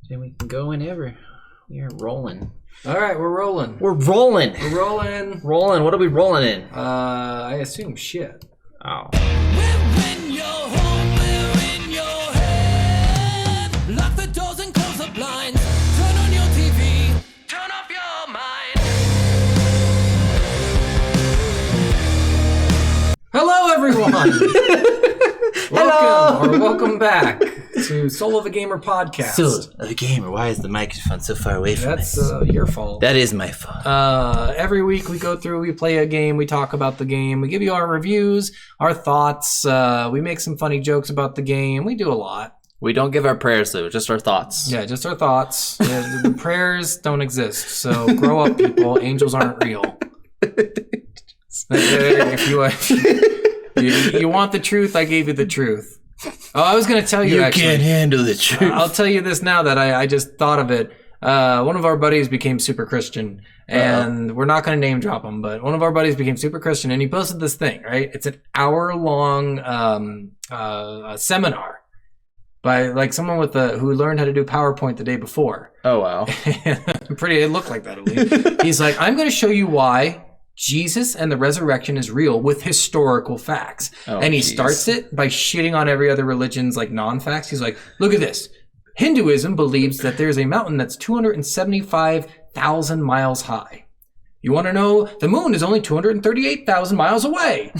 Then we can go whenever. We are rolling. All right, we're rolling. We're rolling. We're rolling. Rolling. What are we rolling in? I assume shit. Oh. We're in your home, we're in your head. Lock the doors and close the blinds. Turn on your TV, turn off your mind. Hello, everyone. Welcome back to Soul of a Gamer podcast. Soul of a Gamer. Why is the microphone so far away from That's us? your fault. That is my fault. Every week we go through, we play a game, we talk about the game, we give you our reviews, our thoughts, we make some funny jokes about the game. We do a lot. We don't give our prayers, though, just our thoughts. Yeah, just our thoughts. Yeah, the prayers don't exist, so grow up, people. Angels aren't real. If you want the truth, I gave you the truth. Oh, I was going to tell you, actually. You can't handle the truth. I'll tell you this now that I just thought of it. One of our buddies became super Christian, and we're not going to name drop him, but one of our buddies became super Christian, and he posted this thing, right? It's an hour-long seminar by like someone who learned how to do PowerPoint the day before. Oh, wow. It looked like that, at least. He's like, I'm going to show you why Jesus and the resurrection is real with historical facts. Oh, and he starts it by shitting on every other religion's like non-facts. He's like, look at this. Hinduism believes that there's a mountain that's 275,000 miles high. You want to know? The moon is only 238,000 miles away.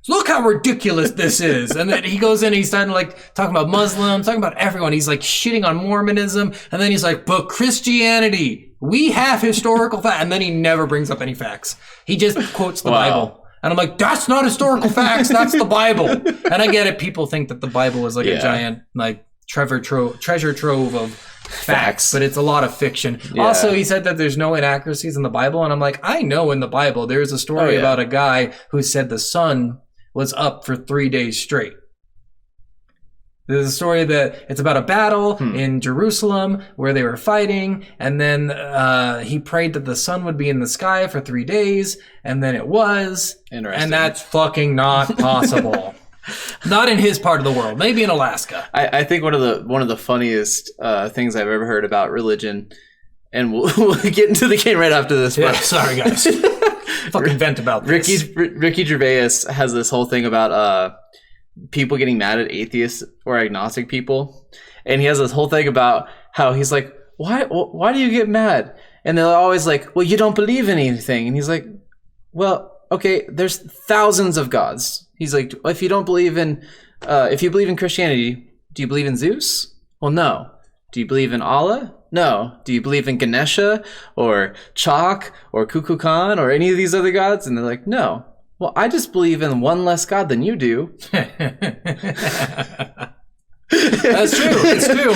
Look how ridiculous this is. And then he goes in and he's starting like talking about Muslims, talking about everyone. He's like shitting on Mormonism. And then he's like, but Christianity, we have historical facts. And then he never brings up any facts. He just quotes the Bible. And I'm like, that's not historical facts. That's the Bible. And I get it. People think that the Bible is like a giant like treasure trove of facts, but it's a lot of fiction. Yeah. Also, he said that there's no inaccuracies in the Bible. And I'm like, I know in the Bible, there's a story about a guy who said the sun was up for 3 days straight. There's a story that it's about a battle in Jerusalem where they were fighting, and then he prayed that the sun would be in the sky for 3 days, and then it was. Interesting. And that's fucking not possible. Not in his part of the world. Maybe in Alaska. I think one of the funniest things I've ever heard about religion, and we'll get into the game right after this. Yeah, sorry guys. Fucking vent about this. Ricky Gervais has this whole thing about people getting mad at atheists or agnostic people, and he has this whole thing about how he's like, why do you get mad? And they're always like, well, you don't believe in anything. And he's like, well, okay, there's thousands of gods. He's like, if you believe in Christianity, do you believe in Zeus? Well, no. Do you believe in Allah? No. Do you believe in Ganesha or Chak or Kukulkan or any of these other gods? And they're like, no. Well, I just believe in one less god than you do. That's true. It's true.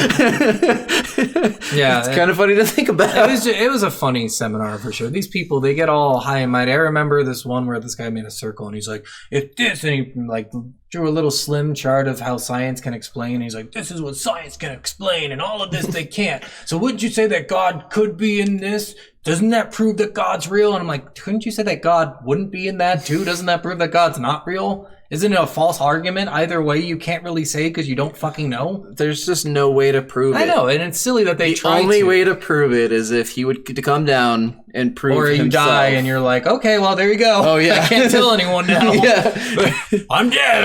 Yeah, it's kind of funny to think about. It was a funny seminar for sure. These people, they get all high and mighty. I remember this one where this guy made a circle and he's like, "If this," and he like drew a little slim chart of how science can explain. And he's like, "This is what science can explain, and all of this they can't." So wouldn't you say that God could be in this? Doesn't that prove that God's real? And I'm like, couldn't you say that God wouldn't be in that too? Doesn't that prove that God's not real? Isn't it a false argument? Either way, you can't really say because you don't fucking know. There's just no way to prove it. I know, and it's silly that they try to. The only way to prove it is if he would to come down and prove or you himself. Die and you're like, okay, well, there you go. Oh, yeah. I can't tell anyone now. Yeah. I'm dead.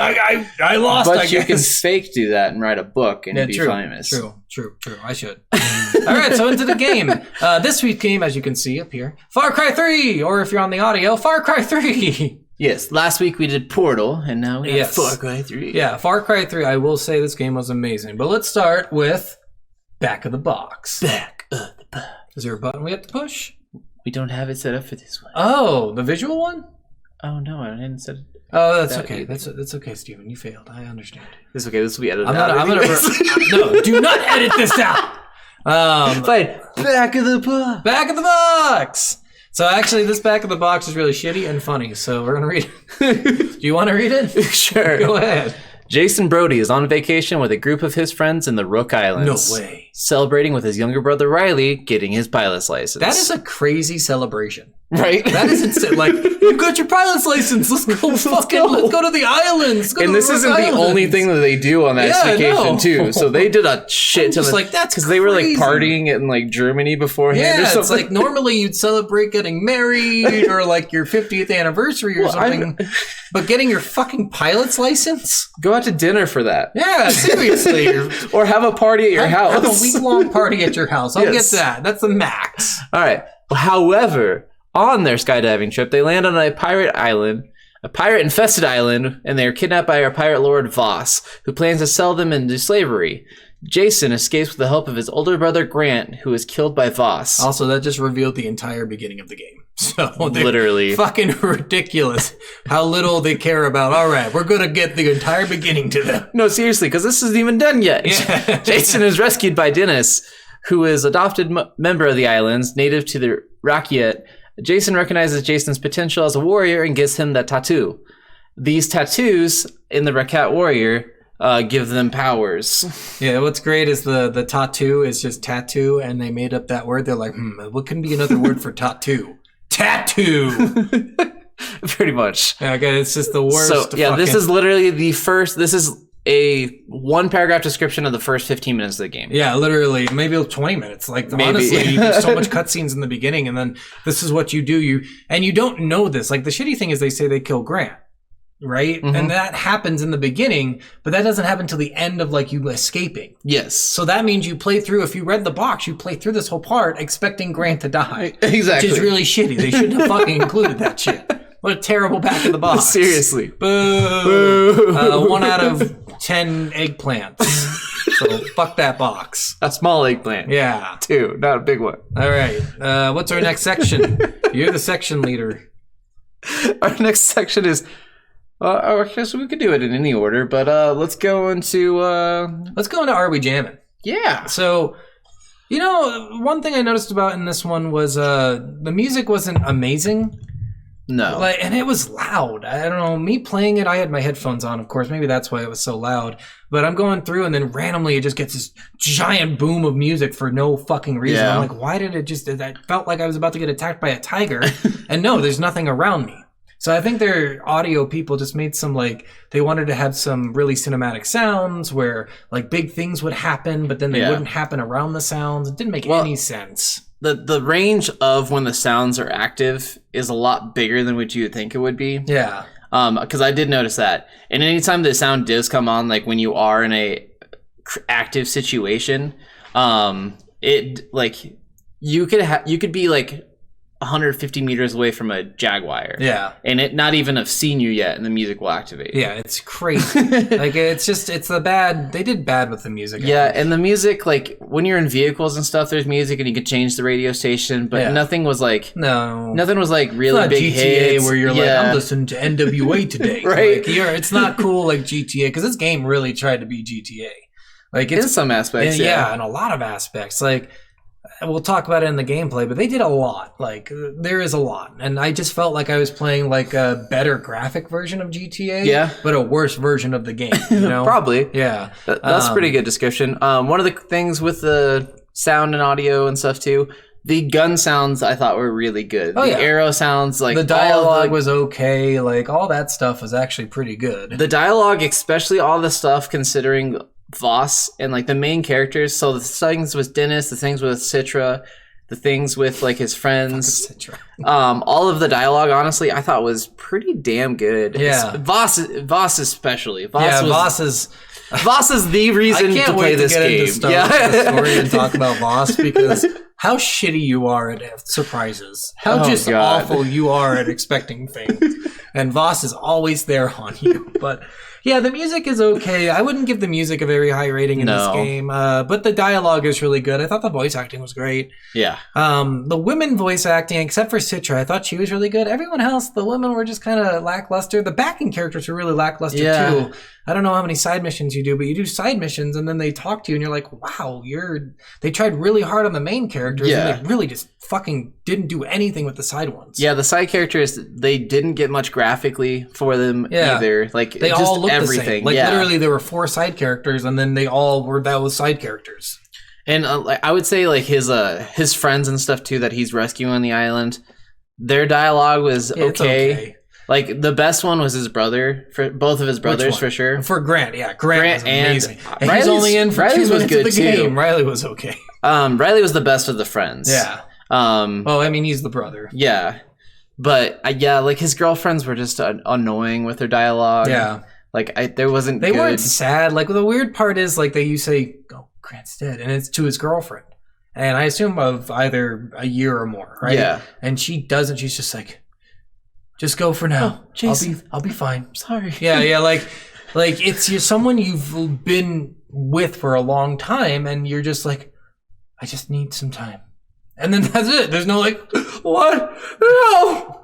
I lost, but I guess. you can fake do that and write a book and be famous. True. I should. All right, so into the game. This week's game, as you can see up here, Far Cry 3, or if you're on the audio, Far Cry 3. Yes, last week we did Portal, and now we have Far Cry 3. Yeah, Far Cry 3, I will say this game was amazing. But let's start with Back of the Box. Back of the Box. Is there a button we have to push? We don't have it set up for this one. Oh, the visual one? Oh, no, I didn't set it. Oh, that's okay. That's okay, Steven. You failed. I understand. It's okay. This will be edited out. No, do not edit this out. Fine. Back of the Box. Back of the Box. So actually, this Back of the Box is really shitty and funny. So we're gonna read it. Do you want to read it? Sure. Go ahead. Jason Brody is on vacation with a group of his friends in the Rook Islands. No way. Celebrating with his younger brother Riley getting his pilot's license. That is a crazy celebration. Right? That is insane. Like, you got your pilot's license. Let's go let's go to the islands. And this isn't the only thing that they do on that vacation too. So they did a shit ton of like, that's because they were like partying in like Germany beforehand. Yeah, or something. it's like normally you'd celebrate getting married or like your 50th anniversary or something. But getting your fucking pilot's license? Go out to dinner for that. Yeah, seriously. Or have a party at your house. Have a week-long party at your house. I'll get that. That's the max. All right. However, on their skydiving trip, they land on a pirate island, a pirate-infested island, and they are kidnapped by our pirate lord Voss, who plans to sell them into slavery. Jason escapes with the help of his older brother Grant, who is killed by Voss. Also, that just revealed the entire beginning of the game. So literally fucking ridiculous how little they care about. All right, we're going to get the entire beginning to them. No, seriously, because this isn't even done yet. Yeah. Jason is rescued by Dennis, who is adopted member of the islands, native to the Rakyat. Jason recognizes Jason's potential as a warrior and gives him that tattoo. These tattoos in the Rakyat warrior give them powers. Yeah, what's great is the tattoo is just tattoo, and they made up that word. They're like, what can be another word for tattoo? Tattoo! Pretty much. Okay, it's just the worst. So, yeah, this is literally this is a one paragraph description of the first 15 minutes of the game. Yeah, literally, maybe 20 minutes. Like, honestly, there's so much cutscenes in the beginning, and then this is what you do. You don't know this. Like, the shitty thing is they say they kill Grant, right? Mm-hmm. And that happens in the beginning, but that doesn't happen till the end of, like, you escaping. Yes. So that means you play through, if you read the box, you play through this whole part expecting Grant to die. Exactly. Which is really shitty. They shouldn't have fucking included that shit. What a terrible back of the box. Seriously. Boo. 1 out of 10 eggplants. So fuck that box. A small eggplant. Yeah. 2, not a big one. All right. What's our next section? You're the section leader. Our next section is... I guess we could do it in any order, but let's go into... Let's go into Are We Jammin'? Yeah. So, one thing I noticed about in this one was the music wasn't amazing. No. And it was loud. I don't know. Me playing it, I had my headphones on, of course. Maybe that's why it was so loud. But I'm going through, and then randomly it just gets this giant boom of music for no fucking reason. Yeah. I'm like, why did it just... I felt like I was about to get attacked by a tiger. And no, there's nothing around me. So I think their audio people just made some, they wanted to have some really cinematic sounds where, big things would happen, but then they wouldn't happen around the sounds. It didn't make any sense. The range of when the sounds are active is a lot bigger than what you would think it would be. Yeah. Because I did notice that. And anytime the sound does come on, like when you are in a active situation, you could be 150 meters away from a jaguar. Yeah. And it not even have seen you yet, and the music will activate. Yeah, it's crazy. They did bad with the music. Yeah, and the music, when you're in vehicles and stuff, there's music and you could change the radio station, but nothing was really big GTA hits. where you're I'm listening to NWA today. Right. It's not cool like GTA, because this game really tried to be GTA. It's in some aspects, yeah, in a lot of aspects. We'll talk about it in the gameplay, but they did a lot. There is a lot. And I just felt like I was playing a better graphic version of GTA, but a worse version of the game, Probably. Yeah. That's a pretty good description. One of the things with the sound and audio and stuff too, the gun sounds I thought were really good. Arrow sounds, the dialogue was okay. All that stuff was actually pretty good. The dialogue, especially all the stuff considering Voss and the main characters. So the things with Dennis, the things with Citra, the things with his friends, all of the dialogue, honestly, I thought was pretty damn good. Yeah, Voss especially. Voss is the reason to play this game. The story and talk about Voss, because how shitty you are at surprises. How awful you are at expecting things. And Voss is always there on you. But yeah, the music is okay. I wouldn't give the music a very high rating in this game. But the dialogue is really good. I thought the voice acting was great. Yeah. The women voice acting, except for Citra, I thought she was really good. Everyone else, the women were just kind of lackluster. The backing characters were really lackluster too. I don't know how many side missions you do, but you do side missions and then they talk to you and you're like, wow, they tried really hard on the main characters and they really just fucking didn't do anything with the side ones. Yeah, the side characters, they didn't get much graphically for them either. They all looked everything. The same. Literally there were 4 side characters and then they all were those side characters. And I would say his friends and stuff too that he's rescuing on the island, Their dialogue was It's okay. Like the best one was his brother, for both of his brothers for sure. For Grant, yeah, Grant was amazing. And Riley's- he's only in for Riley's 2 was minutes of good, the game. too. Riley was okay. Riley was the best of the friends. Yeah. Well, I mean, he's the brother. Yeah. But like his girlfriends were just annoying with their dialogue. Yeah. Like there wasn't. They good. weren't sad. Like the weird part is like you say, "Oh, Grant's dead," and it's to his girlfriend, and I assume of either a year or more, right? Yeah. And she doesn't. She's just like, "Just go for now. Jason. I'll be fine." Sorry. Yeah. Like it's someone you've been with for a long time, and you're just like, "I just need some time," and then that's it. There's no like, "What? No."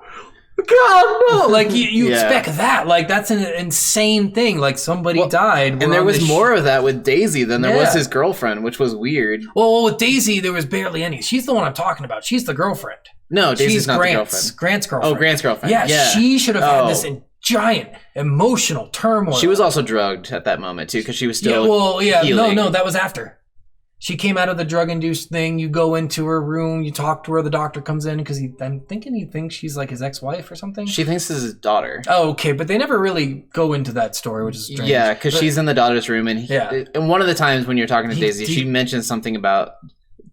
God, no! Like you expect that. Like that's an insane thing. Like somebody died, and there was more of that with Daisy than there was his girlfriend, which was weird. Well, with Daisy, there was barely any. She's the one I'm talking about. She's the girlfriend. No, Daisy's She's not Grant's the girlfriend. Grant's girlfriend. Oh, Grant's girlfriend. Yeah, she should have had this giant emotional turmoil. She was also drugged at that moment too, because she was still. Healing. No, that was after. She came out of the drug-induced thing. You go into her room. You talk to her. The doctor comes in because I'm thinking he thinks she's like his ex-wife or something. She thinks this is his daughter. Oh, okay, but they never really go into that story, which is strange. Yeah, because she's in the daughter's room, and and one of the times when you're talking to Daisy, she mentions something about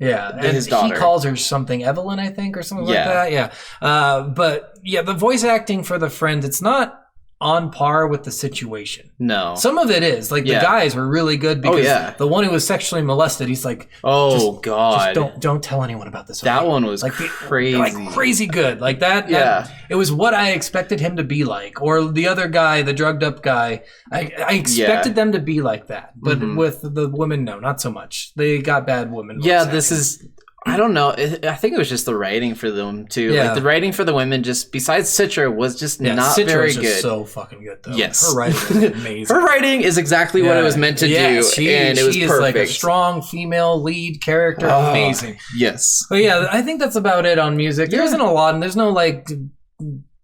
his daughter. He calls her something Evelyn, I think, or something like that. Yeah, but yeah, the voice acting for the friends, it's not on par with the situation. No. Some of it is. Like the guys were really good because the one who was sexually molested, he's like, God. Just don't tell anyone about this. That one was like crazy. Like crazy good. Like that it was what I expected him to be like. Or the other guy, the drugged up guy, I expected them to be like that. But with the women, no, not so much. They got bad women. Yeah, this is I don't know. I think it was just the writing for them too. Yeah. Like the writing for the women, just besides Citra, was just not Citra very was just good. So fucking good though. Yes, her writing was amazing. Her writing is exactly what it was meant to do, and it was perfect. She is like a strong female lead character. Amazing. Yes. But yeah, I think that's about it on music. There isn't a lot, and there's no like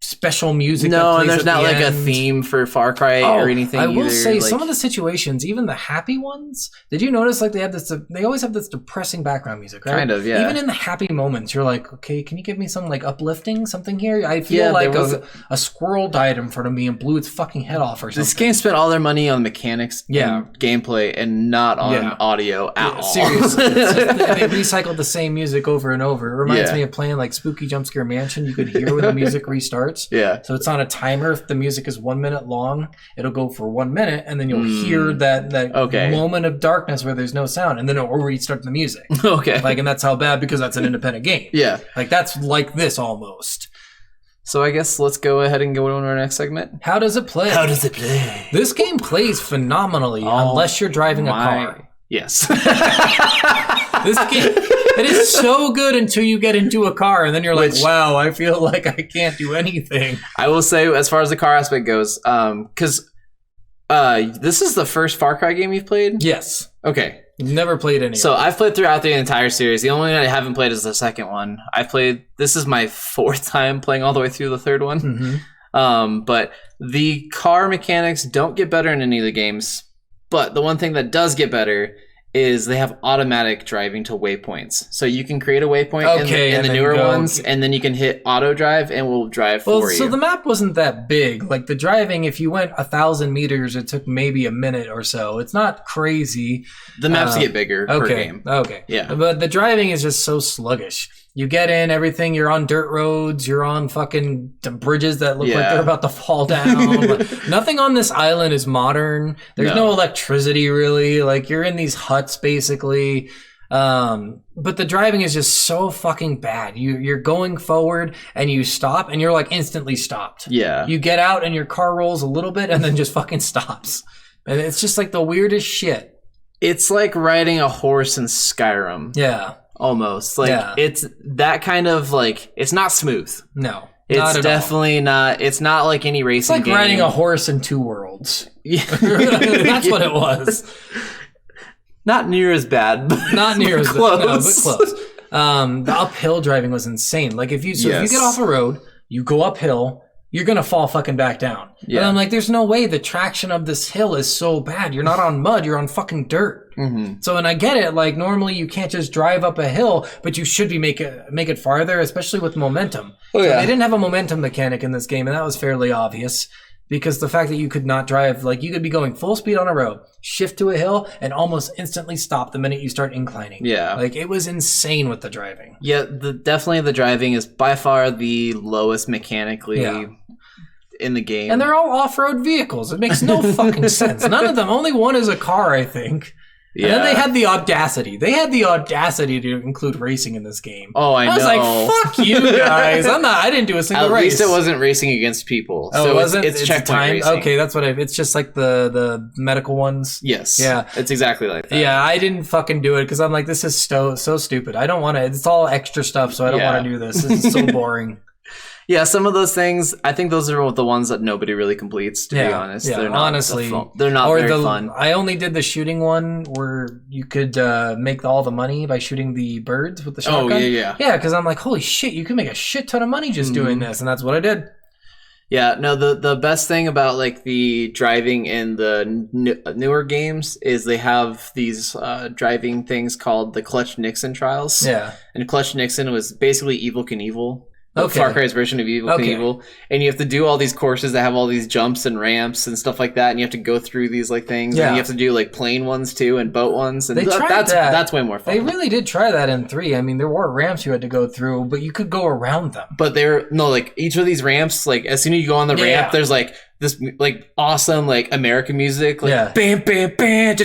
special music. No, that and there's not like end. a theme for Far Cry or anything. I will either. say like, some of the situations, even the happy ones. Did you notice like they have this? They always have this depressing background music, right? Kind of, yeah. Even in the happy moments, you're like, okay, can you give me some like uplifting something here? I feel like a squirrel died in front of me and blew its fucking head off or something. This game spent all their money on mechanics, and gameplay, and not on audio at all. Seriously, they recycled the same music over and over. It reminds me of playing like Spooky Jumpscare Mansion. You could hear when the music restarts. Yeah. So it's on a timer. If the music is 1 minute long, it'll go for 1 minute, and then you'll hear that moment of darkness where there's no sound, and then it'll restart the music. Okay. Like, and that's how bad, because that's an independent game. Yeah. Like that's like this almost. So I guess let's go ahead and go on to our next segment. How does it play? How does it play? This game plays phenomenally unless you're driving a car. Yes. This game, it is so good until you get into a car, and then you're like, wow, I feel like I can't do anything. I will say, as far as the car aspect goes, because this is the first Far Cry game you've played? Yes. Okay. Never played any. So I've played throughout the entire series. The only one I haven't played is the second one. This is my fourth time playing all the way through the third one. Mm-hmm. But the car mechanics don't get better in any of the games. But the one thing that does get better is they have automatic driving to waypoints. So you can create a waypoint in the newer ones, and then you can hit auto drive and we'll drive for you. So the map wasn't that big. Like the driving, if you went 1,000 meters, it took maybe a minute or so. It's not crazy. The maps get bigger per game. Okay. Yeah. But the driving is just so sluggish. You get in everything, you're on dirt roads, you're on fucking bridges that look like they're about to fall down. Nothing on this island is modern. There's no electricity really. Like you're in these huts basically. But the driving is just so fucking bad. You're going forward and you stop and you're like instantly stopped. Yeah. You get out and your car rolls a little bit and then just fucking stops. And it's just like the weirdest shit. It's like riding a horse in Skyrim. Yeah. Almost. Like it's that kind of like, it's not smooth. No. It's definitely not. It's not like any racing game. It's like riding a horse in Two Worlds. Yeah. That's what it was. Not near as bad. But not near as close. No, but close. The uphill driving was insane. Like if you get off a road, you go uphill, you're gonna fall fucking back down. Yeah. And I'm like, there's no way. The traction of this hill is so bad. You're not on mud. You're on fucking dirt. So, and I get it. Like normally you can't just drive up a hill, but you should be make it farther, especially with momentum. Oh, So yeah. they didn't have a momentum mechanic in this game, and that was fairly obvious. Because the fact that you could not drive, like you could be going full speed on a road, shift to a hill, and almost instantly stop the minute you start inclining. Yeah. Like it was insane with the driving. Yeah, definitely the driving is by far the lowest mechanically in the game. And they're all off-road vehicles. It makes no fucking sense. None of them. Only one is a car, I think. And then they had the audacity. They had the audacity to include racing in this game. Oh, I know. I was like, fuck you guys. I didn't do a single At race. least it wasn't racing against people. Oh, so it wasn't? It's checkpoint time? racing. Okay, that's what it's just like the medical ones. Yes. Yeah. It's exactly like that. Yeah, I didn't fucking do it because I'm like, this is so stupid. I don't want to. It's all extra stuff, so I don't want to do this. This is so boring. Yeah, some of those things, I think those are the ones that nobody really completes, to be honest. Yeah, They're not honestly. They're not very fun. I only did the shooting one where you could make all the money by shooting the birds with the shotgun. Oh, yeah. Yeah, because I'm like, holy shit, you can make a shit ton of money just doing this, and that's what I did. Yeah, no, the best thing about like the driving in the newer games is they have these driving things called the Clutch Nixon trials. Yeah. And Clutch Nixon was basically Evil Knievel. Okay. Far Cry's version of Evil Knievel. And you have to do all these courses that have all these jumps and ramps and stuff like that, and you have to go through these like things. Yeah. And you have to do like plane ones too and boat ones. And They tried that. That's way more fun. They really did try that in 3. I mean, there were ramps you had to go through, but you could go around them. But like each of these ramps, like as soon as you go on the ramp, there's like this like awesome like American music, like bam bam bam,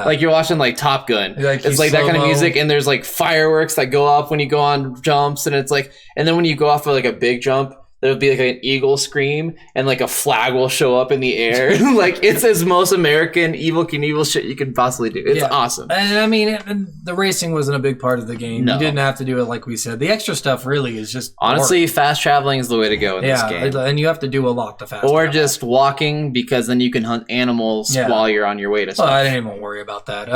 like you're watching like Top Gun. It's like that kind of music, and there's like fireworks that go up when you go on jumps, and it's like, and then when you go off of like a big jump, there'll be like an eagle scream, and like a flag will show up in the air. Like it's as most American Evil Knievel shit you can possibly do. It's awesome. And I mean, the racing wasn't a big part of the game. No. You didn't have to do it like we said. The extra stuff really is just Honestly, fast traveling is the way to go in this game. And you have to do a lot to fast Or travel. just walking, because then you can hunt animals while you're on your way to stuff. I didn't even worry about that.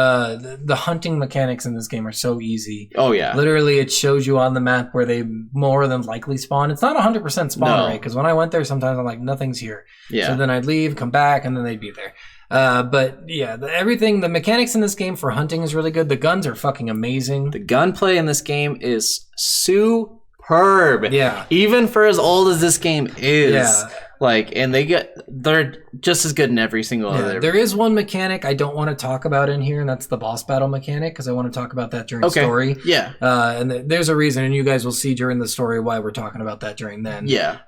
The hunting mechanics in this game are so easy. Oh, yeah. Literally, it shows you on the map where they more than likely spawn. It's not 100% spawn rate, because when I went there, sometimes I'm like, nothing's here. Yeah. So then I'd leave, come back, and then they'd be there. But yeah, the mechanics in this game for hunting is really good. The guns are fucking amazing. The gunplay in this game is superb. Yeah. Even for as old as this game is. Yeah. Like, and they're just as good in every single other. There is one mechanic I don't want to talk about in here, and that's the boss battle mechanic, because I want to talk about that during story. Yeah. And there's a reason, and you guys will see during the story why we're talking about that during then. Yeah.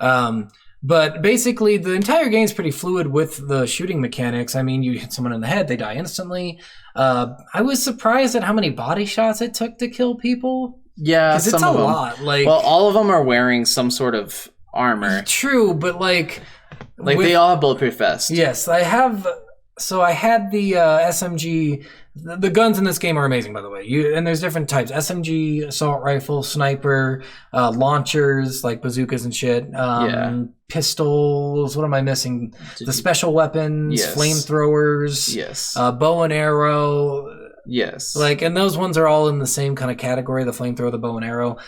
But basically, the entire game's pretty fluid with the shooting mechanics. I mean, you hit someone in the head, they die instantly. I was surprised at how many body shots it took to kill people. Yeah, Because it's a lot. Like, well, all of them are wearing some sort of armor. True, but like they all have bulletproof vests. Yes, I have. So I had the SMG. The guns in this game are amazing, by the way. And there's different types: SMG, assault rifle, sniper, launchers like bazookas and shit. Pistols. What am I missing? The special weapons, flamethrowers. Yes. Bow and arrow. Yes. Like, and those ones are all in the same kind of category, the flamethrower, the bow and arrow.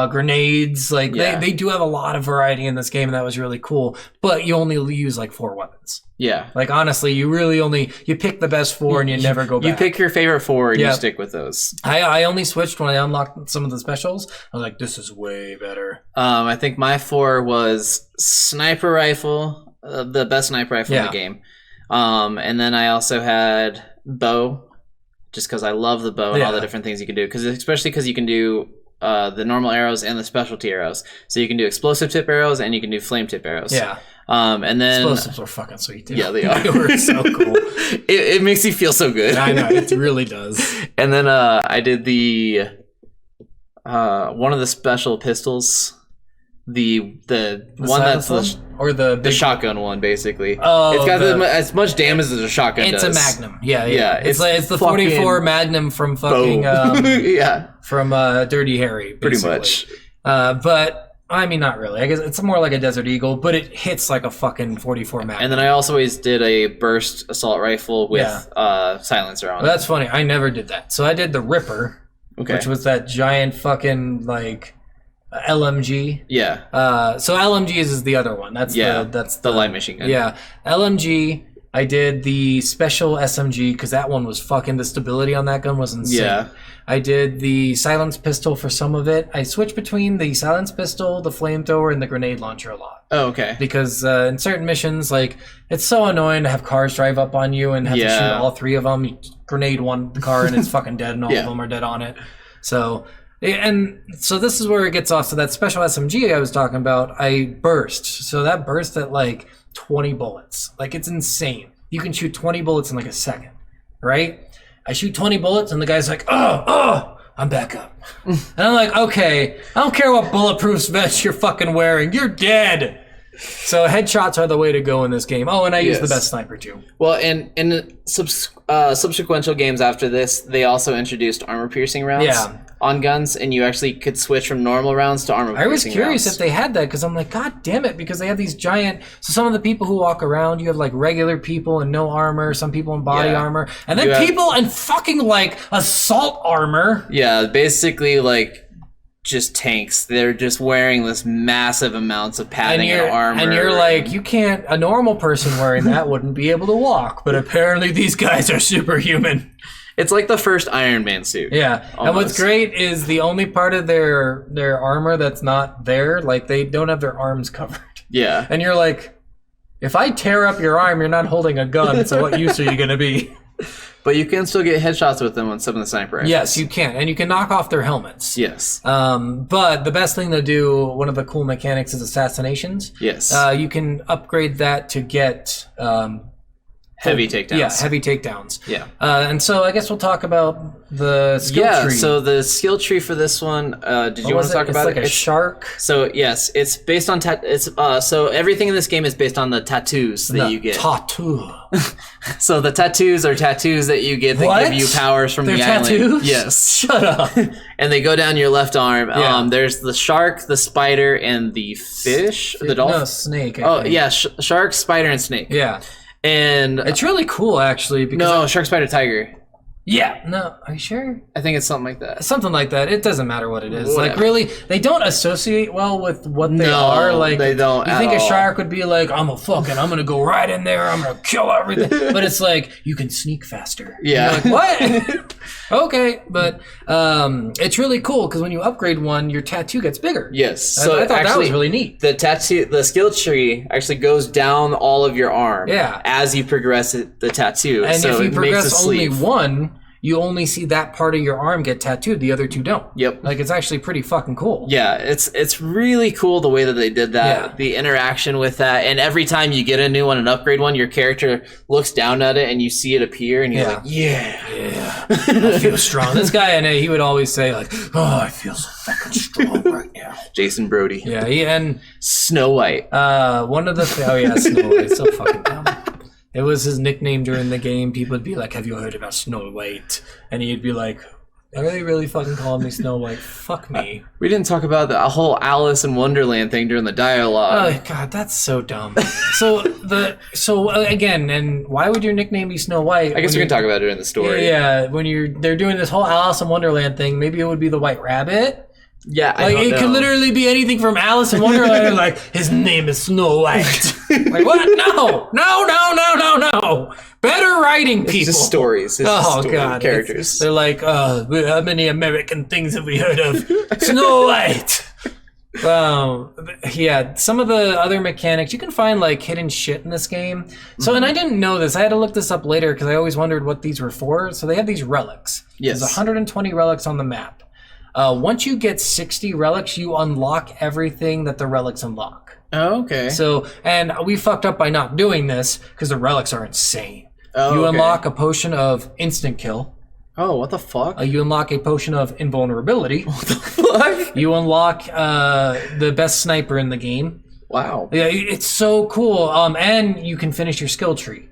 Grenades. Like, they do have a lot of variety in this game, and that was really cool. But you only use, like, 4 weapons. Yeah. Like, honestly, you really you pick the best 4 and you never go back. You pick your favorite 4 and you stick with those. I only switched when I unlocked some of the specials. I was like, this is way better. I think my 4 was sniper rifle, the best sniper rifle in the game. And then I also had bow, just because I love the bow and all the different things you can do. Especially because you can do the normal arrows and the specialty arrows. So you can do explosive tip arrows and you can do flame tip arrows. Yeah. And then explosives are fucking sweet, dude. Yeah, they are. They were so cool. It makes you feel so good. I know, it really does. And then I did the one of the special pistols. The one that's the shotgun one, basically. Oh, it's got as much damage as a shotgun does. It's a Magnum. Yeah. It's the 44 Magnum from fucking from Dirty Harry, basically. Pretty much. But I mean, not really. I guess it's more like a Desert Eagle, but it hits like a fucking 44 Magnum. And then I also always did a burst assault rifle with silencer on it. That's funny. I never did that. So I did the Ripper, which was that giant fucking like LMG. Yeah. So LMG is the other one. That's the light machine gun. Yeah. LMG I did the special SMG because that one was fucking, the stability on that gun was insane. Yeah. I did the silence pistol for some of it. I switched between the silence pistol, the flamethrower, and the grenade launcher a lot. Oh, okay. Because in certain missions, like, it's so annoying to have cars drive up on you and have to shoot all 3 of them. You grenade one car and it's fucking dead, and all of them are dead on it. So this is where it gets off. So that special SMG I was talking about, I burst. So that burst at like 20 bullets. Like, it's insane. You can shoot 20 bullets in like a second, right? I shoot 20 bullets and the guy's like, oh, I'm back up. And I'm like, okay, I don't care what bulletproof vest you're fucking wearing. You're dead. So headshots are the way to go in this game. Oh, and I use the best sniper too. Well, and in subsequent games after this, they also introduced armor-piercing rounds on guns, and you actually could switch from normal rounds to armor-piercing rounds. I was curious if they had that, because I'm like, God damn it, because they have these giant... So some of the people who walk around, you have like regular people in no armor, some people in body armor, and then people in fucking like assault armor. Yeah, basically like... just tanks. They're just wearing this massive amounts of padding and armor. And you're like, you can't... A normal person wearing that wouldn't be able to walk, but apparently these guys are superhuman. It's like the first Iron Man suit. Yeah, almost. And what's great is the only part of their armor that's not there, like, they don't have their arms covered. Yeah. And you're like, if I tear up your arm, you're not holding a gun, so what use are you going to be? But you can still get headshots with them on some of the sniper rifles. Yes, you can. And you can knock off their helmets. Yes. But the best thing to do, one of the cool mechanics is assassinations. Yes. You can upgrade that to get... heavy takedowns. Yeah, heavy takedowns. Yeah. And so I guess we'll talk about the skill tree. So the skill tree for this one, did you want to talk about it? It's like a shark. So yes, it's based on so everything in this game is based on the tattoos that you get. Tattoo. So the tattoos are tattoos that you get that give you powers from the island. Tattoos? Yes. Shut up. And they go down your left arm. Yeah. There's the shark, the spider, and the fish. The dolphin. No, snake. Oh yeah, shark, spider, and snake. Yeah. And it's really cool, actually. Because shark, spider, tiger. Yeah. No, are you sure? I think it's something like that. Something like that. It doesn't matter what it is. Whatever. Like, really, they don't associate well with what they are. Like, they don't. You think a shark would be like, I'm gonna go right in there, I'm gonna kill everything. But it's like, you can sneak faster. Yeah. And you're like, what? Okay, but it's really cool because when you upgrade one, your tattoo gets bigger. Yes. So I thought that was really neat. The skill tree actually goes down all of your arm. Yeah. As you progress the tattoo. And so if you it makes a progress only sleeve. one, you only see that part of your arm get tattooed. The other two don't. Yep. Like, it's actually pretty fucking cool. Yeah, it's really cool the way that they did that. Yeah. The interaction with that, and every time you get a new one and upgrade one, your character looks down at it and you see it appear, and you're like, yeah, I feel strong. This guy, and he would always say like, "Oh, I feel so fucking strong right now." Jason Brody. Yeah, and Snow White. one of the Snow White, so fucking dumb. It was his nickname during the game. People would be like, "Have you heard about Snow White?" And he'd be like, "Are they really fucking calling me Snow White? Fuck me." We didn't talk about the whole Alice in Wonderland thing during the dialogue. Oh God, that's so dumb. So again, and why would your nickname be Snow White? I guess we can talk about it in the story. Yeah, when they're doing this whole Alice in Wonderland thing, maybe it would be the White Rabbit. Yeah, Like, it could literally be anything from Alice in Wonderland. And like, his name is Snow White. Like, what? No. Better writing, people. It's just stories. It's just story God, characters. They're like, how many American things have we heard of? Snow White. Yeah, some of the other mechanics, you can find like hidden shit in this game. So, and I didn't know this. I had to look this up later because I always wondered what these were for. So they have these relics. Yes. There's 120 relics on the map. Once you get 60 relics, you unlock everything that the relics unlock. Oh, okay. So, and we fucked up by not doing this because the relics are insane. Oh, you okay. unlock a potion of instant kill. Oh, what the fuck? You unlock a potion of invulnerability. What the fuck? You unlock the best sniper in the game. Wow. Yeah, it's so cool. And you can finish your skill tree.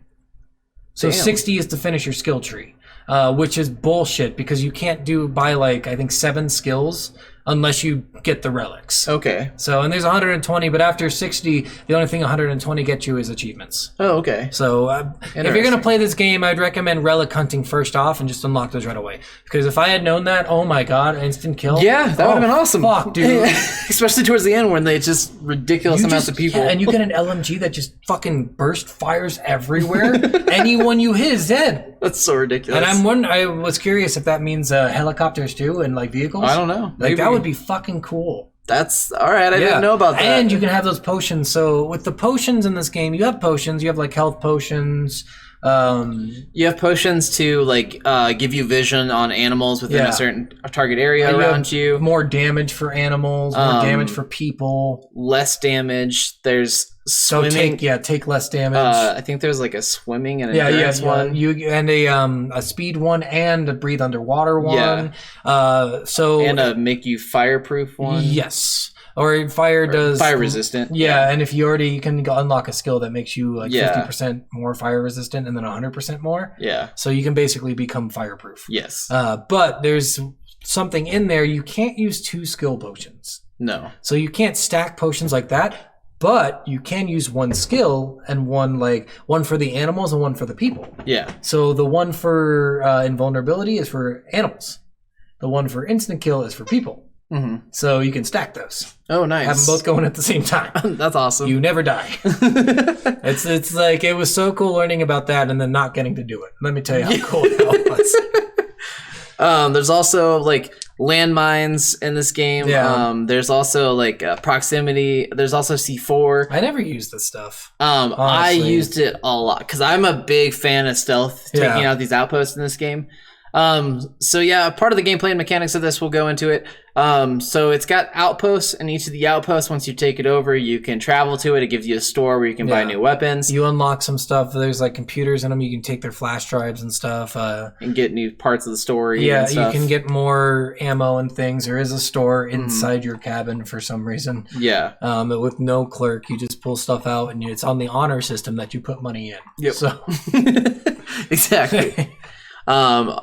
So Damn. 60 is to finish your skill tree. Which is bullshit because you can't buy like I think 7 skills unless you get the relics. Okay. So, and there's 120, but after 60, the only thing 120 get you is achievements. Oh, okay. So, if you're going to play this game, I'd recommend relic hunting first off and just unlock those right away. Because if I had known that, oh my god, instant kill. Yeah, that would have been awesome. Fuck, dude. Especially towards the end when they just ridiculous amounts of people. Yeah, and you get an LMG that just fucking burst fires everywhere. Anyone you hit is dead. That's so ridiculous. And I was curious if that means helicopters too and like vehicles. I don't know. Like that would be fucking cool. That's all right. I didn't know about that. And you can have those potions. So with the potions in this game, you have potions. You have like health potions. You have potions to like give you vision on animals within a certain target area around you. More damage for animals. More damage for people. Less damage. There's swimming. Take less damage. I think there's like a swimming and endurance one. You and a speed one and a breathe underwater one. And a make you fireproof one. Yes. Or fire resistant. Yeah, and if you can unlock a skill that makes you like 50% more fire resistant and then 100% more. Yeah. So you can basically become fireproof. Yes. But there's something in there. You can't use 2 skill potions. No. So you can't stack potions like that. But you can use 1 skill and one for the animals and one for the people. Yeah. So the one for invulnerability is for animals. The one for instant kill is for people. Mm-hmm. So you can stack those. Oh, nice. Have them both going at the same time. That's awesome. You never die. It's like it was so cool learning about that and then not getting to do it. Let me tell you how cool that was. There's also like landmines in this game. Yeah. There's also like proximity. There's also C4. I never used this stuff. I used it a lot because I'm a big fan of stealth, taking out these outposts in this game. So yeah, part of the gameplay and mechanics of this will go into it. So it's got outposts, and each of the outposts, once you take it over, you can travel to it. It gives you a store where you can buy new weapons. You unlock some stuff. There's like computers in them. You can take their flash drives and stuff. And get new parts of the story. Yeah, and stuff. You can get more ammo and things. There is a store inside your cabin for some reason. Yeah. With no clerk, you just pull stuff out, and it's on the honor system that you put money in. Yep. So exactly.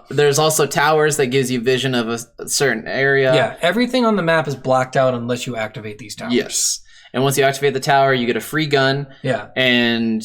There's also towers that gives you vision of a certain area. Yeah, everything on the map is blacked out unless you activate these towers. Yes. And once you activate the tower, you get a free gun. Yeah. And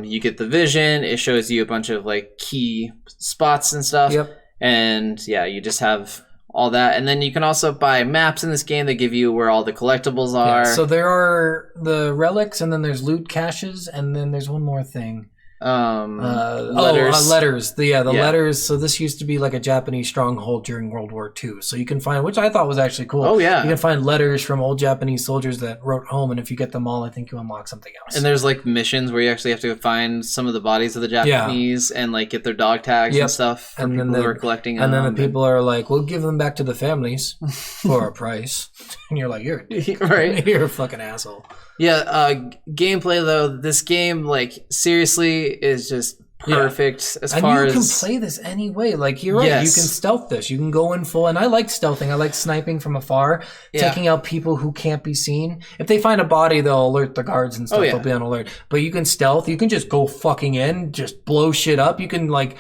you get the vision. It shows you a bunch of like key spots and stuff. Yep. And yeah, you just have all that. And then you can also buy maps in this game that give you where all the collectibles are. Yeah, so there are the relics, and then there's loot caches, and then there's one more thing. Letters. Letters. The letters. So this used to be like a Japanese stronghold during World War II. So you can find, which I thought was actually cool. Oh yeah. You can find letters from old Japanese soldiers that wrote home, and if you get them all, I think you unlock something else. And there's like missions where you actually have to find some of the bodies of the Japanese and like get their dog tags and stuff for people who are collecting them. And then the people are like, we'll give them back to the families for a price. And you're like, you're a dick. Right. You're a fucking asshole. Yeah, gameplay though, this game like seriously is just perfect as far as... And you can play this anyway. Like, you're right. Yes. You can stealth this. You can go in full. And I like stealthing. I like sniping from afar, taking out people who can't be seen. If they find a body, they'll alert the guards and stuff. They'll be on alert. But you can stealth. You can just go fucking in, just blow shit up. You can, like...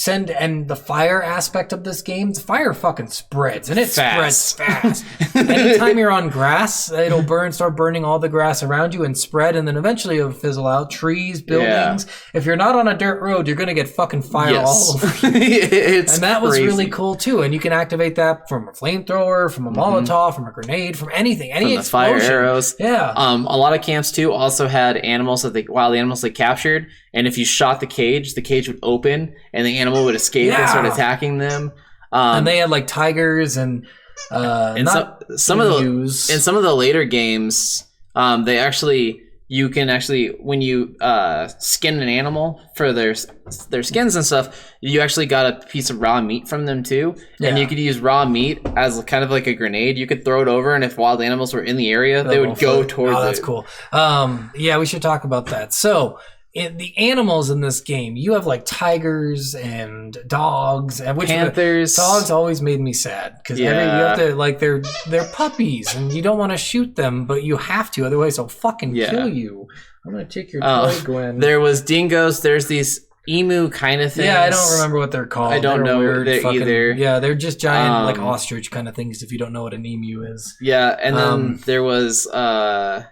and the fire aspect of this game, the fire fucking spreads, and it spreads fast. Anytime you're on grass, it'll start burning all the grass around you and spread, and then eventually it'll fizzle out. Trees, buildings. If you're not on a dirt road, you're gonna get fucking fire all over you. And that was really cool too. And you can activate that from a flamethrower, from a Molotov, from a grenade, from anything, any explosion. Fire arrows. Yeah. A lot of camps too also had animals wild animals they captured, and if you shot the cage would open, and the animal would escape and start attacking them. And they had like tigers and some of the later games, you can actually when you skin an animal for their skins and stuff, you actually got a piece of raw meat from them too, and you could use raw meat as kind of like a grenade. You could throw it over, and if wild animals were in the area, they would go towards it. Oh, that's cool. Yeah, we should talk about that. So the animals in this game, you have like tigers and dogs, and panthers. Dogs always made me sad because you have to like they're puppies, and you don't want to shoot them, but you have to, otherwise they'll fucking kill you. I'm gonna take your toy, Gwen. There was dingoes. There's these emu kind of things. Yeah, I don't remember what they're called. I don't know weird either. Yeah, they're just giant like ostrich kind of things. If you don't know what an emu is. Yeah, and then there was there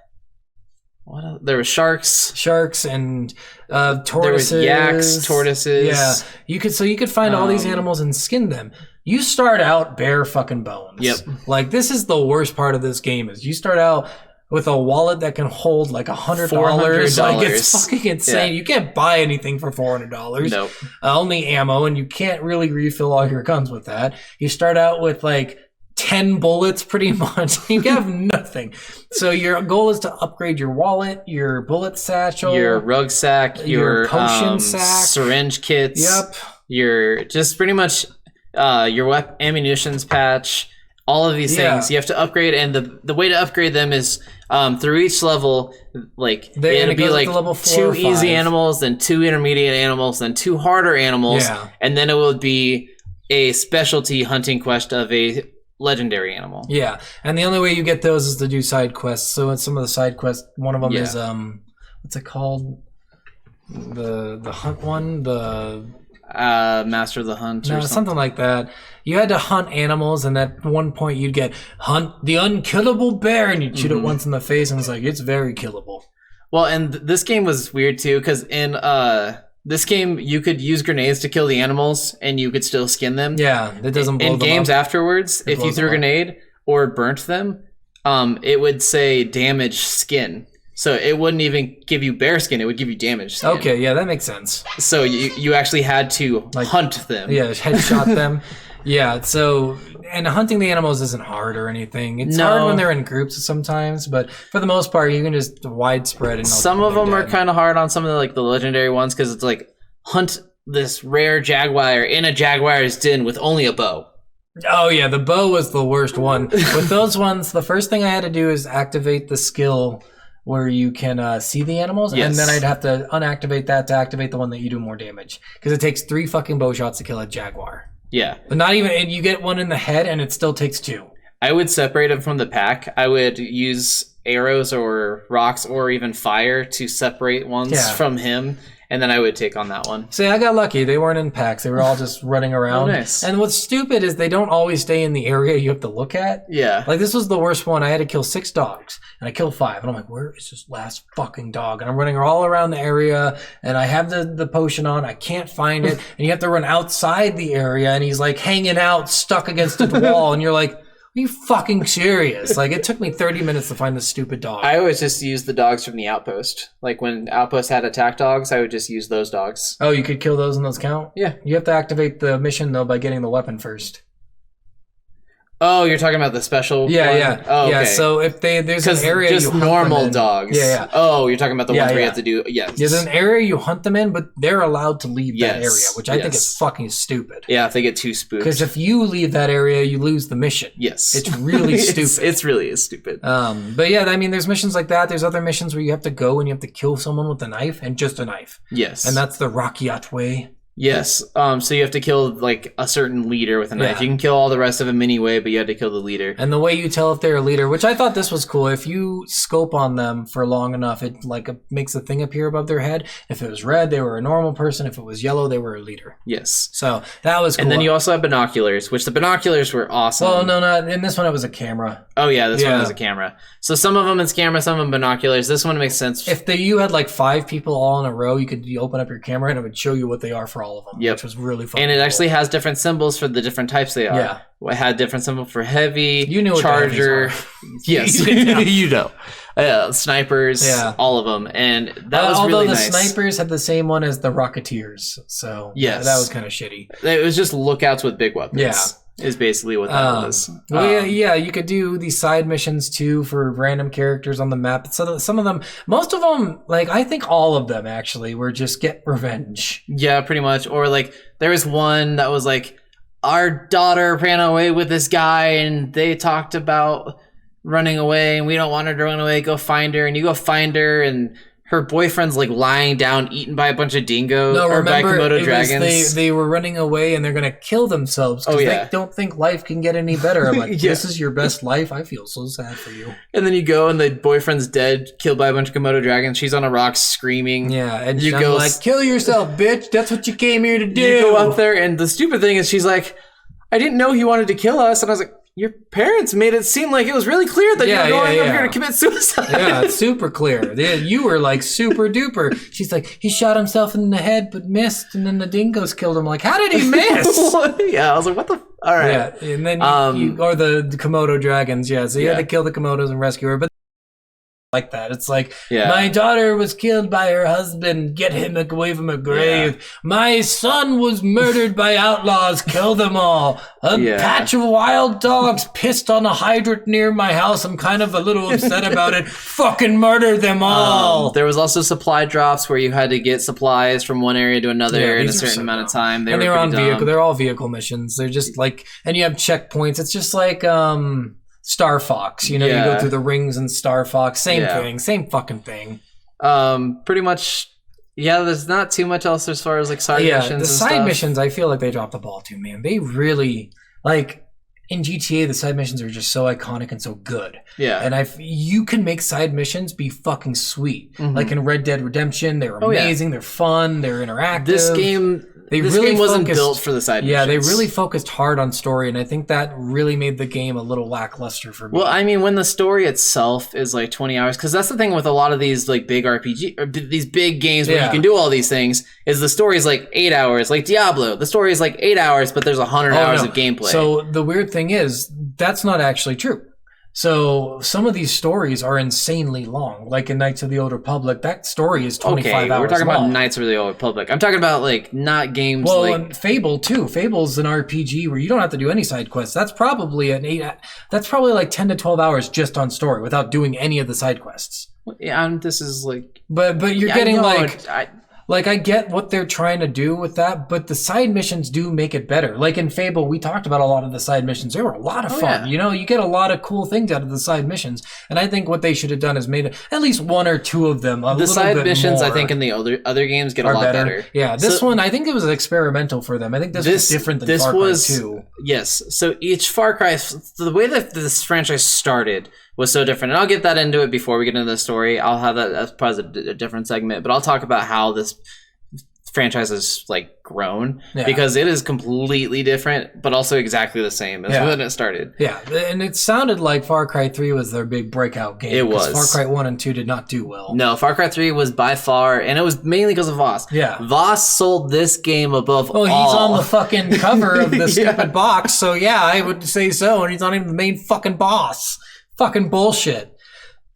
were sharks and tortoises. There was yaks, tortoises. Yeah, you could find all these animals and skin them. You start out bare fucking bones. Yep. Like this is the worst part of this game is you start out with a wallet that can hold like $100. Like it's fucking insane. Yeah. You can't buy anything for $400. Nope. Only ammo, and you can't really refill all your guns with that. You start out with like 10 bullets pretty much. You have nothing. So your goal is to upgrade your wallet, your bullet satchel, your rucksack, your potion sack, syringe kits. Yep. Your just pretty much your ammunitions patch. All of these things you have to upgrade, and the way to upgrade them is through each level. Like it'll be like level 4 2 easy animals, then 2 intermediate animals, then 2 harder animals, and then it will be a specialty hunting quest of a legendary animal. Yeah, and the only way you get those is to do side quests. So in some of the side quests, one of them is what's it called? The hunt one, the Master of the Hunt or something like that. You had to hunt animals, and at one point you'd get hunt the unkillable bear, and you'd shoot it once in the face, and it's like it's very killable. Well, and this game was weird too, because in this game you could use grenades to kill the animals, and you could still skin them. Yeah, it doesn't blow in them games up. Afterwards, if you threw a grenade or burnt them, it would say damaged skin. So it wouldn't even give you bear skin; it would give you damaged skin. Okay, yeah, that makes sense. So you actually had to hunt them. Yeah, headshot them. Yeah, so and hunting the animals isn't hard or anything. It's hard when they're in groups sometimes, but for the most part, you can just widespread. And some of them are kind of hard on some of the legendary ones because it's like hunt this rare jaguar in a jaguar's den with only a bow. Oh yeah, the bow was the worst one. With those ones, the first thing I had to do is activate the skill where you can see the animals, and then I'd have to unactivate that to activate the one that you do more damage. Because it takes 3 fucking bow shots to kill a jaguar. Yeah. But not even, and you get one in the head, and it still takes 2. I would separate them from the pack. I would use arrows or rocks or even fire to separate ones from him. And then I would take on that one. See, I got lucky. They weren't in packs. They were all just running around. Oh, nice. And what's stupid is they don't always stay in the area you have to look at. Yeah. Like, this was the worst one. I had to kill 6 dogs, and I killed 5. And I'm like, where is this last fucking dog? And I'm running all around the area, and I have the potion on. I can't find it. And you have to run outside the area, and he's, like, hanging out, stuck against a wall. And you're like, are you fucking serious? Like, it took me 30 minutes to find this stupid dog. I always just use the dogs from the outpost. Like, when Outpost had attack dogs, I would just use those dogs. Oh, you could kill those and those count? Yeah. You have to activate the mission, though, by getting the weapon first. Oh, you're talking about the special one? Yeah. Oh, okay. Yeah, so if there's an area just you hunt normal them in, dogs. Yeah. Oh, you're talking about the ones where you have to do, yes. Yeah, there's an area you hunt them in, but they're allowed to leave that area, which I think is fucking stupid. Yeah, if they get too spooked. Because if you leave that area, you lose the mission. Yes. It's really stupid. It's really stupid. But yeah, I mean, there's missions like that. There's other missions where you have to go and you have to kill someone with a knife, and just a knife. Yes. And that's the Rakyat way. Yes. So you have to kill like a certain leader with a knife. You can kill all the rest of them anyway, but you have to kill the leader. And the way you tell if they're a leader, which I thought this was cool, if you scope on them for long enough, it like makes a thing appear above their head. If it was red, they were a normal person. If it was yellow, they were a leader. Yes. So that was cool. And then you also have binoculars, which the binoculars were awesome. Well, no, not in this one. It was a camera. Oh yeah, this one was a camera. So some of them it's camera, some of them binoculars. This one makes sense. If you had like 5 people all in a row, you open up your camera and it would show you what they are for all of them. Yep. Which was really fun. And it actually has different symbols for the different types they are. Yeah. It had different symbol for heavy, you knew charger. Yes, you know. Snipers, all of them, and that was really nice. Although the snipers had the same one as the Rocketeers, so that was kind of shitty. It was just lookouts with big weapons. Yeah. Is basically what that was. Well, you could do these side missions too for random characters on the map. So some of them, most of them, like I think all of them actually were just get revenge. Yeah, pretty much. Or like there was one that was like, our daughter ran away with this guy and they talked about running away and we don't want her to run away. Go find her, and you go find her and her boyfriend's like lying down, eaten by a bunch of dingoes No, or by remember, Komodo it was dragons. they were running away and they're going to kill themselves because they don't think life can get any better. I'm like, this is your best life? I feel so sad for you. And then you go and the boyfriend's dead, killed by a bunch of Komodo dragons. She's on a rock screaming. Yeah, and you I'm go like, kill yourself, bitch. That's what you came here to do. You go up there, and the stupid thing is she's like, I didn't know he wanted to kill us. And I was like, your parents made it seem like it was really clear that you were going up here to commit suicide. Yeah, it's super clear. You were like super duper. She's like, he shot himself in the head but missed, and then the dingoes killed him. Like, how did he miss? Yeah, I was like, what the? All right. Yeah, and then or the Komodo dragons. Yeah, so you had to kill the Komodos and rescue her, but. Like that. It's like, my daughter was killed by her husband. Get him away from a grave. Yeah. My son was murdered by outlaws. Kill them all. A patch of wild dogs pissed on a hydrant near my house. I'm kind of a little upset about it. Fucking murder them all. There was also supply drops where you had to get supplies from one area to another area in a certain amount of time. They were on vehicle. They're all vehicle missions. They're just like, and you have checkpoints. It's just like, Star Fox, you go through the rings in Star Fox. Same thing, same fucking thing. Pretty much, there's not too much else as far as like side missions. The side missions, I feel like they dropped the ball too, man. They really, like, in GTA, the side missions are just so iconic and so good. Yeah. And you can make side missions be fucking sweet. Mm-hmm. Like in Red Dead Redemption, they're amazing, they're fun, they're interactive. This game wasn't built for the side missions. Yeah, they really focused hard on story, and I think that really made the game a little lackluster for me. Well, I mean, when the story itself is like 20 hours, because that's the thing with a lot of these like big RPG, or these big games where you can do all these things, is the story is like 8 hours. Like Diablo, the story is like 8 hours, but there's 100 hours of gameplay. So the weird thing is, that's not actually true. So some of these stories are insanely long. Like in Knights of the Old Republic, that story is 25 hours we're talking long. about Knights of the Old Republic. I'm talking about like not games well, like... and Fable too. Fable's an RPG where you don't have to do any side quests. That's probably that's probably like 10 to 12 hours just on story without doing any of the side quests. Yeah, and this is like... But you're getting like I get what they're trying to do with that, but the side missions do make it better. Like in Fable, we talked about a lot of the side missions. They were a lot of fun. Yeah. You get a lot of cool things out of the side missions. And I think what they should have done is made at least one or two of them a little bit more. The side missions, I think, in the other games get a lot better. Yeah, this one, I think it was experimental for them. I think this was different than Far Cry 2. Yes. So each Far Cry, the way that this franchise started was so different. And I'll get that into it before we get into the story. I'll have that as probably a different segment. But I'll talk about how this franchise has like grown because it is completely different but also exactly the same as when it started. Yeah, and it sounded like Far Cry 3 was their big breakout game. It was. Far Cry 1 and 2 did not do well. No, Far Cry 3 was by far, and it was mainly because of Voss. Yeah. Voss sold this game above all. He's on the fucking cover of the stupid box, so yeah, I would say so, and he's not even the main fucking boss. Fucking bullshit.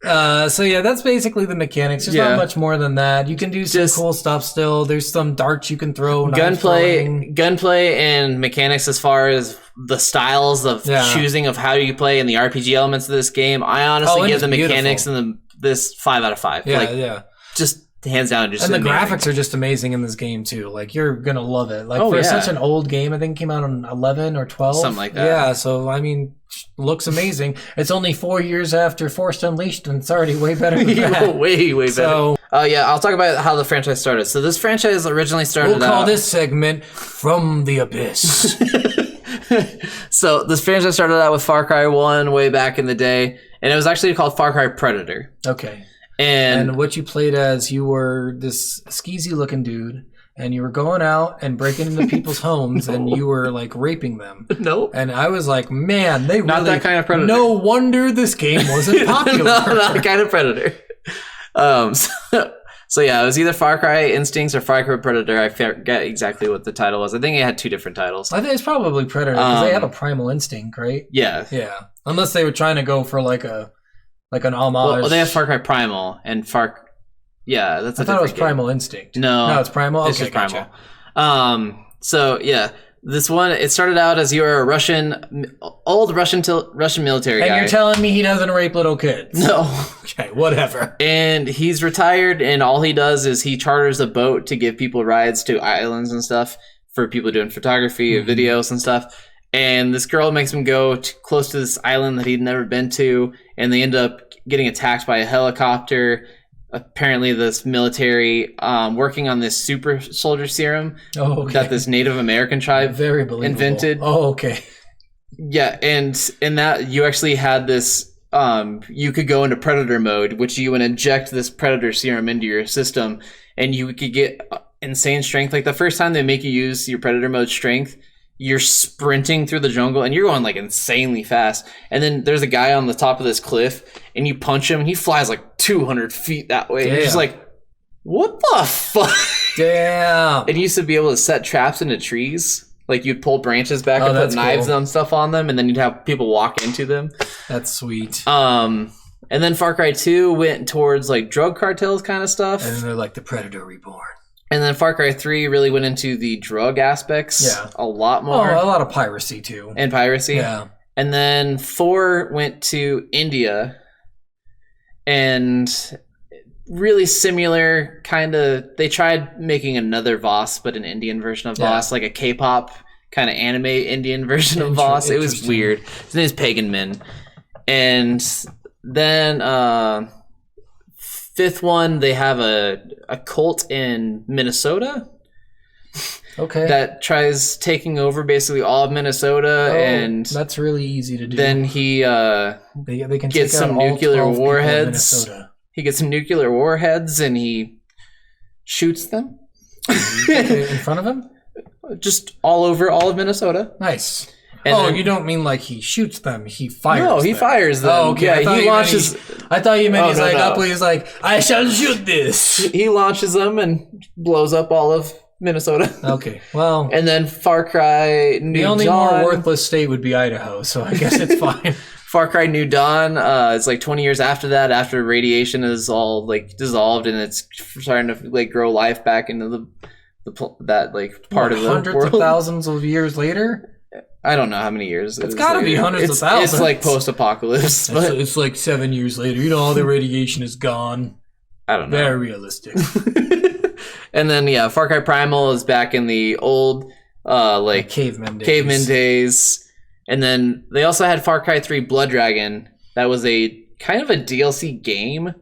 So yeah, that's basically the mechanics. There's not much more than that. You can do some cool stuff still. There's some darts you can throw. Gunplay and mechanics as far as the styles of choosing of how you play and the RPG elements of this game. I honestly give the mechanics and this 5 out of 5. Just hands down, just and the amazing. Graphics are just amazing in this game too. Like you're gonna love it. Like for such an old game, I think it came out on 11 or 12, something like that. Yeah, so I mean, looks amazing. It's only 4 years after Force Unleashed, and it's already way better than that. way better. So, I'll talk about how the franchise started. So this franchise originally started. We'll call this segment "From the Abyss." So this franchise started out with Far Cry 1 way back in the day, and it was actually called Far Cry Predator. Okay. And what you played as, you were this skeezy looking dude, and you were going out and breaking into people's homes, and you were like raping them. No. And I was like, man, they not really, that kind of Predator. No wonder this game wasn't popular. not that kind of Predator. So yeah, it was either Far Cry Instincts or Far Cry Predator. I forget exactly what the title was. I think it had 2 different titles. I think it's probably Predator because they have a primal instinct, right? Yeah. Yeah. Unless they were trying to go for like an homage. Well, they have Far Cry Primal and yeah, that's a different game. I thought it was Primal Instinct. No, it's Primal. It's just Primal. So yeah, this one, it started out as you were a old Russian military guy. And you're telling me he doesn't rape little kids? No. Okay, whatever. And he's retired, and all he does is he charters a boat to give people rides to islands and stuff for people doing photography, videos and stuff. And this girl makes him go close to this island that he'd never been to, and they end up getting attacked by a helicopter. apparently this military working on this super soldier serum that this Native American tribe Very believable. invented. Oh, okay. Yeah, and in that you actually had this. You could go into predator mode, which you would inject this predator serum into your system, and you could get insane strength. Like the first time they make you use your predator mode strength, you're sprinting through the jungle and you're going like insanely fast. And then there's a guy on the top of this cliff, and you punch him, and he flies like 200 feet that way. And you're just like, what the fuck? Damn. And you used to be able to set traps into trees. Like you'd pull branches back and put knives and stuff on them, and then you'd have people walk into them. That's sweet. And then Far Cry 2 went towards like drug cartels kind of stuff. And they're like the Predator Reborn. And then Far Cry 3 really went into the drug aspects a lot more. Oh, a lot of piracy too. And piracy. Yeah. And then 4 went to India. And really similar kind of, they tried making another Voss, but an Indian version of Voss, like a K-pop kind of anime Indian version of Voss. It was weird. His name is Pagan Min. And then 5th one, they have a cult in Minnesota. Okay. That tries taking over basically all of Minnesota, and that's really easy to do. Then he they can gets some nuclear warheads. He gets some nuclear warheads and he shoots them. In front of him? Just all over all of Minnesota. Nice. And then, you don't mean like he shoots them, he fires them. No, he fires them. Oh, okay. Yeah, he launches... I thought you meant he's like, I shall shoot this. He launches them and blows up all of Minnesota. Okay, well... And then Far Cry New Dawn... The only more worthless state would be Idaho, so I guess it's fine. Far Cry New Dawn, it's like 20 years after that, after radiation is all like dissolved and it's starting to like grow life back into that like part of the world. Hundreds of thousands of years later? I don't know how many years. It's got to be hundreds of thousands. It's like post-apocalypse. But it's like 7 years later. You know, all the radiation is gone. I don't know. Very realistic. And then Far Cry Primal is back in the old like caveman days. And then they also had Far Cry 3 Blood Dragon. That was a kind of a DLC game.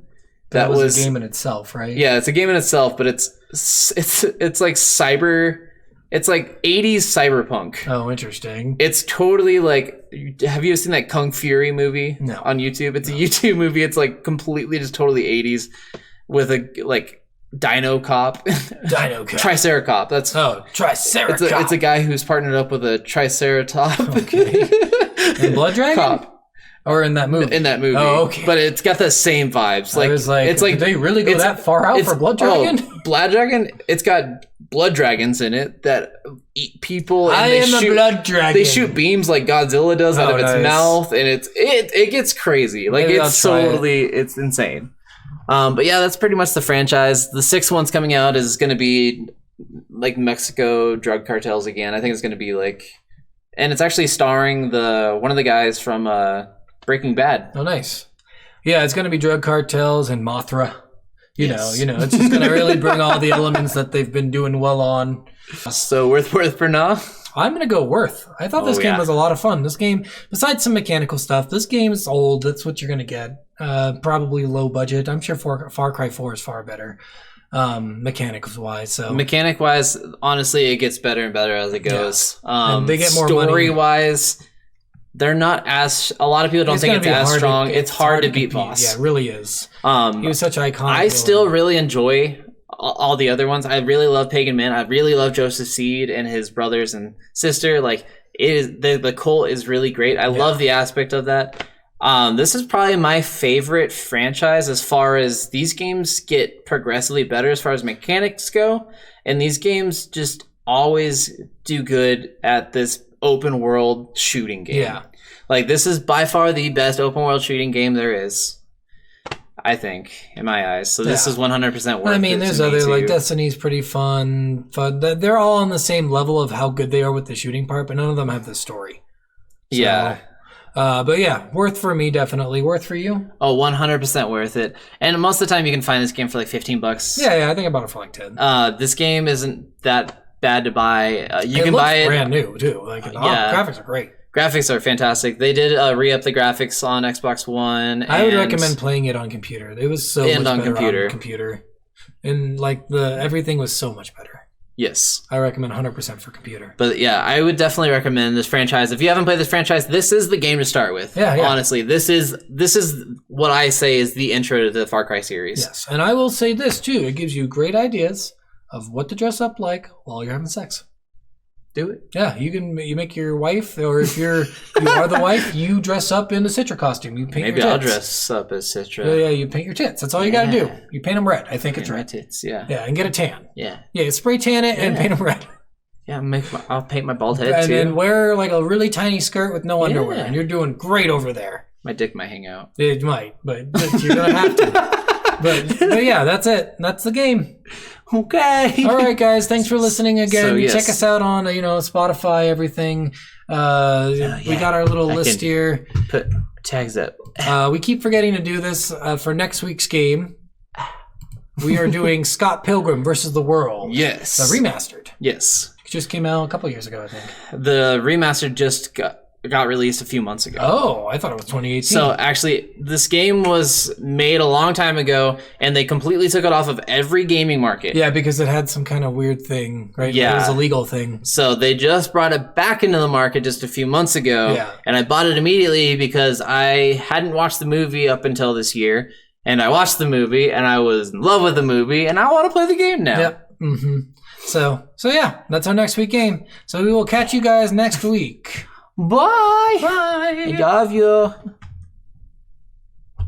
That was a game in itself, right? Yeah, it's a game in itself, but it's like cyber. It's like 80s cyberpunk. Oh, interesting. It's totally like. Have you ever seen that Kung Fury movie? No. On YouTube? It's a YouTube movie. It's like completely just totally 80s with a like Dino Cop. Triceracop. That's Triceracop. It's a guy who's partnered up with a Triceratop. Okay. In Blood Dragon? Cop. Or in that movie? In that movie. Oh, okay. But it's got the same vibes. Like, it's like, did they really go that far out for Blood Dragon? Blood Dragon, it's got blood dragons in it that eat people. And I am a blood dragon. They shoot beams like Godzilla does out of its mouth, and it gets crazy. Like, it's insane. But yeah, that's pretty much the franchise. The 6th one's coming out is going to be like Mexico drug cartels again. I think it's going to be like, and it's actually starring one of the guys from Breaking Bad. Oh, nice. Yeah, it's going to be drug cartels and Mothra. You know, it's just going to really bring all the elements that they've been doing well on. So worth for now. I'm going to go Worth. I thought this game was a lot of fun. This game, besides some mechanical stuff, this game is old. That's what you're going to get. Probably low budget. I'm sure Far Cry 4 is far better, mechanics-wise. So mechanic-wise, honestly, it gets better and better as it goes. Yeah. And they get more story-wise, they're not as... A lot of people don't think it's as strong. It's hard to beat Voss. Yeah, it really is. He was such iconic. I still really enjoy all the other ones. I really love Pagan Min. I really love Joseph Seed and his brothers and sister. Like, it is the cult is really great. I love the aspect of that. This is probably my favorite franchise as far as these games get progressively better as far as mechanics go. And these games just always do good at this open world shooting game. Yeah. Like, this is by far the best open world shooting game there is, I think, in my eyes. So this is 100% worth it. I mean, there's other, like, Destiny's pretty fun. They're all on the same level of how good they are with the shooting part, but none of them have the story. So, yeah. But yeah, worth for me, definitely. Worth for you? Oh, 100% worth it. And most of the time you can find this game for like $15. Yeah, I think I bought it for like 10. This game isn't that bad to buy. You can looks buy it brand new too. Like, graphics are great. Graphics are fantastic. They did re-up the graphics on Xbox One. I would recommend playing it on computer. It was so much better on computer. And like everything was so much better. Yes. I recommend 100% for computer. But yeah, I would definitely recommend this franchise. If you haven't played this franchise, this is the game to start with. Yeah. Honestly, this is what I say is the intro to the Far Cry series. Yes, and I will say this too. It gives you great ideas of what to dress up like while you're having sex. Do it. Yeah, you make your wife, or if you are the wife, you dress up in the Citra costume. You paint Maybe your tits. I'll dress up as Citra. Yeah, you paint your tits. That's all you gotta do. You paint them red. I think it's My red. tits, yeah. Yeah, and get a tan. Yeah. Yeah, spray tan it and paint them red. Yeah, I'll paint my bald head And too. then wear like a really tiny skirt with no underwear, and you're doing great over there. My dick might hang out. It might, but you're gonna have to. But yeah, that's it. That's the game. Okay. All right, guys. Thanks for listening again. So, yes. Check us out on Spotify, everything. We got our little list here. Put tags up. We keep forgetting to do this for next week's game. We are doing Scott Pilgrim versus the World. Yes. The remastered. Yes. It just came out a couple years ago, I think. The remastered just got released a few months ago. Oh, I thought it was 2018. So actually, this game was made a long time ago, and they completely took it off of every gaming market. Yeah, because it had some kind of weird thing, right? Yeah. It was a legal thing. So they just brought it back into the market just a few months ago. Yeah. And I bought it immediately because I hadn't watched the movie up until this year. And I watched the movie, and I was in love with the movie, and I want to play the game now. Yep. Mm-hmm. So yeah, that's our next week game. So we will catch you guys next week. Bye. Bye. I love you.